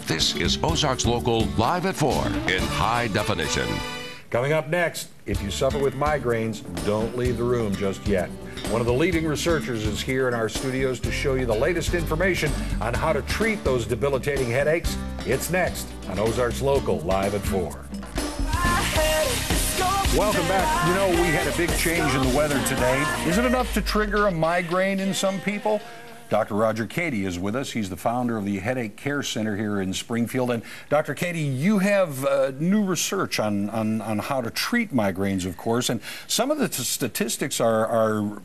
This is Ozarks Local Live at 4 in high definition. Coming up next, if you suffer with migraines, don't leave the room just yet. One of the leading researchers is here in our studios to show you the latest information on how to treat those debilitating headaches. It's next on Ozarks Local Live at 4. Welcome back. You know, we had a big change in the weather today. Is it enough to trigger a migraine in some people? Dr. Roger Cady is with us. He's the founder of the Headache Care Center here in Springfield. And Dr. Cady, you have new research on how to treat migraines, of course. And some of the statistics are,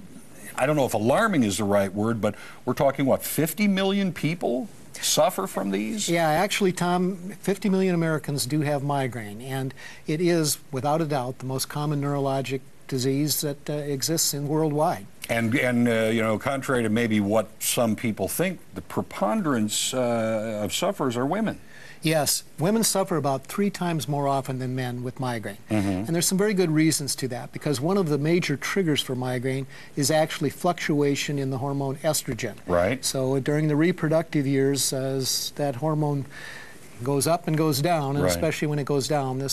I don't know if alarming is the right word, but we're talking, what, 50 million people suffer from these? Yeah, actually, Tom, 50 million Americans do have migraine. And it is, without a doubt, the most common neurologic disease that exists worldwide. And you know, contrary to maybe what some people think, the preponderance of sufferers are women. Yes, women suffer about 3 times more often than men with migraine. And there's some very good reasons to that, because one of the major triggers for migraine is actually fluctuation in the hormone estrogen. Right. So during the reproductive years, as that hormone goes up and goes down, and especially when it goes down,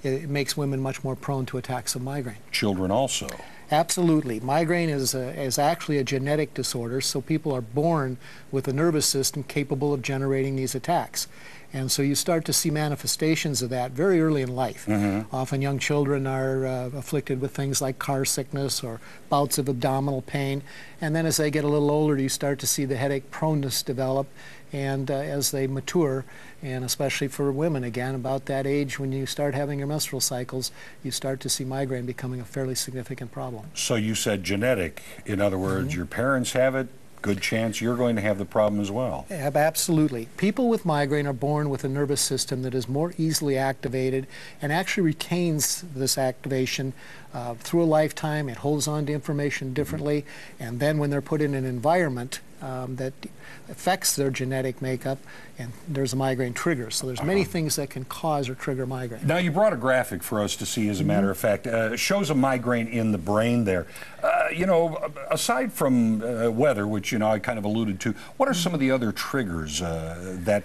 it makes women much more prone to attacks of migraine. Children also. Absolutely. Migraine is actually a genetic disorder, so people are born with a nervous system capable of generating these attacks. And so you start to see manifestations of that very early in life. Often young children are afflicted with things like car sickness or bouts of abdominal pain. And then as they get a little older, you start to see the headache proneness develop. And as they mature, and especially for women, again, about that age when you start having your menstrual cycles, you start to see migraine becoming a fairly significant problem. So you said genetic. In other words, your parents have it. Good chance you're going to have the problem as well. Absolutely. People with migraine are born with a nervous system that is more easily activated and actually retains this activation through a lifetime. It holds on to information differently, and then when they're put in an environment that affects their genetic makeup, and there's a migraine trigger. So there's many things that can cause or trigger migraine. Now, you brought a graphic for us to see, as a matter of fact. Shows a migraine in the brain there. You know, aside from weather, which, you know, I kind of alluded to, what are some of the other triggers that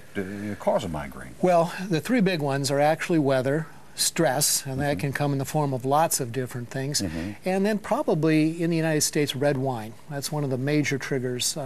cause a migraine? Well, the 3 big ones are actually weather, stress, and that can come in the form of lots of different things. And then probably in the United States, red wine. That's one of the major triggers.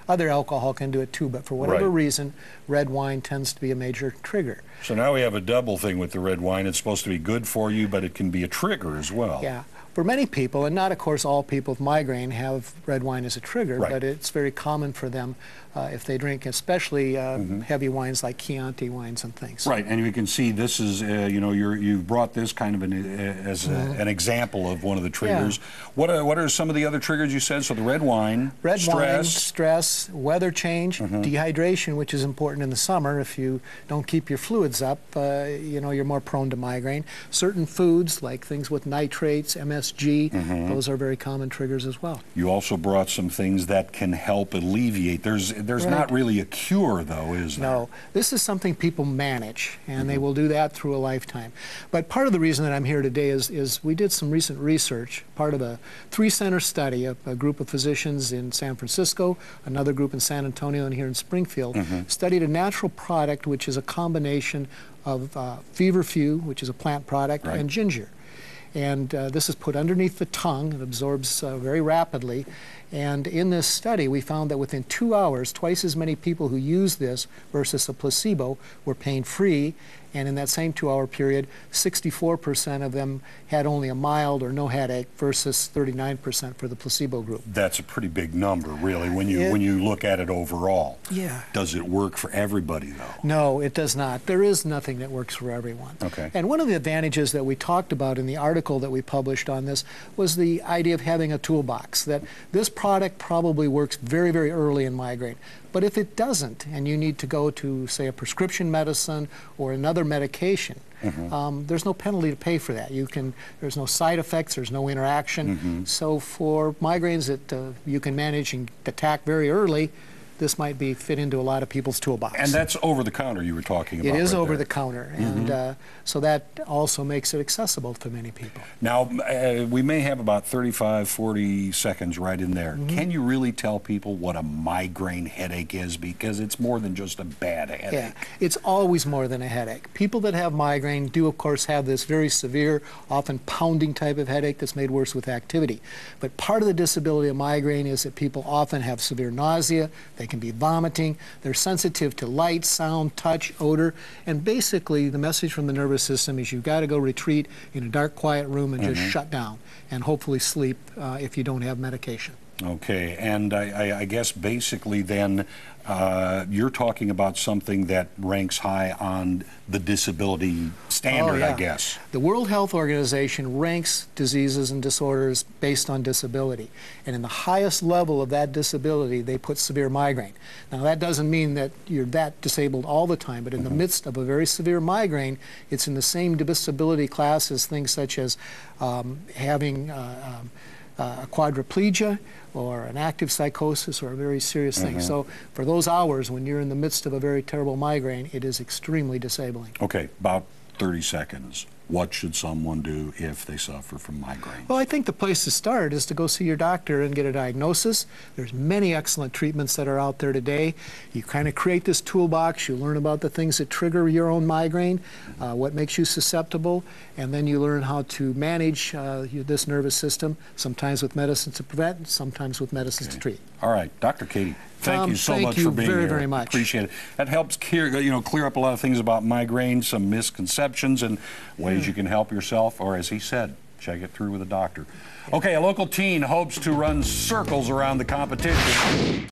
Other alcohol can do it too, but for whatever reason, red wine tends to be a major trigger. So now we have a double thing with the red wine. It's supposed to be good for you, but it can be a trigger as well. Yeah. For many people, and not, of course, all people with migraine have red wine as a trigger, but it's very common for them if they drink, especially heavy wines like Chianti wines and things. Right, and you can see this is, you know, you've brought this kind of as an example of one of the triggers. What are some of the other triggers you said? So the red wine, stress, weather change, dehydration, which is important in the summer. If you don't keep your fluids up, you know, you're more prone to migraine. Certain foods, like things with nitrates, MSG, those are very common triggers as well. You also brought some things that can help alleviate. There's not really a cure, though, is there? No. This is something people manage, and they will do that through a lifetime. But part of the reason that I'm here today is we did some recent research, part of a 3-center study, a group of physicians in San Francisco, another group in San Antonio, and here in Springfield, studied a natural product which is a combination of feverfew, which is a plant product, and ginger. And this is put underneath the tongue. It absorbs very rapidly. And in this study, we found that within 2 hours, twice as many people who used this versus a placebo were pain-free. And in that same 2-hour period, 64% of them had only a mild or no headache versus 39% for the placebo group. That's a pretty big number, really, when you look at it overall. Yeah. Does it work for everybody, though? No, it does not. There is nothing that works for everyone. Okay. And one of the advantages that we talked about in the article that we published on this was the idea of having a toolbox, that this product probably works very, very early in migraine. But if it doesn't, and you need to go to, say, a prescription medicine or another medication, there's no penalty to pay for that. There's no side effects, there's no interaction. So for migraines that you can manage and attack very early, this might be fit into a lot of people's toolbox. And that's over the counter you were talking about. It is right over there. the counter, and so that also makes it accessible to many people. Now, we may have about 35, 40 seconds right in there. Can you really tell people what a migraine headache is? Because it's more than just a bad headache. Yeah, it's always more than a headache. People that have migraine do, of course, have this very severe, often pounding type of headache that's made worse with activity. But part of the disability of migraine is that people often have severe nausea, they can be vomiting, they're sensitive to light, sound, touch, odor, and basically the message from the nervous system is you've got to go retreat in a dark, quiet room and just shut down and hopefully sleep if you don't have medication. Okay, and I guess basically then you're talking about something that ranks high on the disability standard, I guess. The World Health Organization ranks diseases and disorders based on disability. And in the highest level of that disability, they put severe migraine. Now, that doesn't mean that you're that disabled all the time, but in the midst of a very severe migraine, it's in the same disability class as things such as having a quadriplegia or an active psychosis or a very serious thing. So for those hours when you're in the midst of a very terrible migraine, it is extremely disabling. Okay, about 30 seconds. What should someone do if they suffer from migraine? Well, I think the place to start is to go see your doctor and get a diagnosis. There's many excellent treatments that are out there today. You kind of create this toolbox. You learn about the things that trigger your own migraine, what makes you susceptible, and then you learn how to manage this nervous system, sometimes with medicines to prevent, sometimes with medicines to treat. All right, Dr. Katie, thank you so much for being here. Thank you very much. Appreciate it. That helps clear up a lot of things about migraine, some misconceptions, and ways you can help yourself, or as he said, check it through with a doctor. Okay, a local teen hopes to run circles around the competition.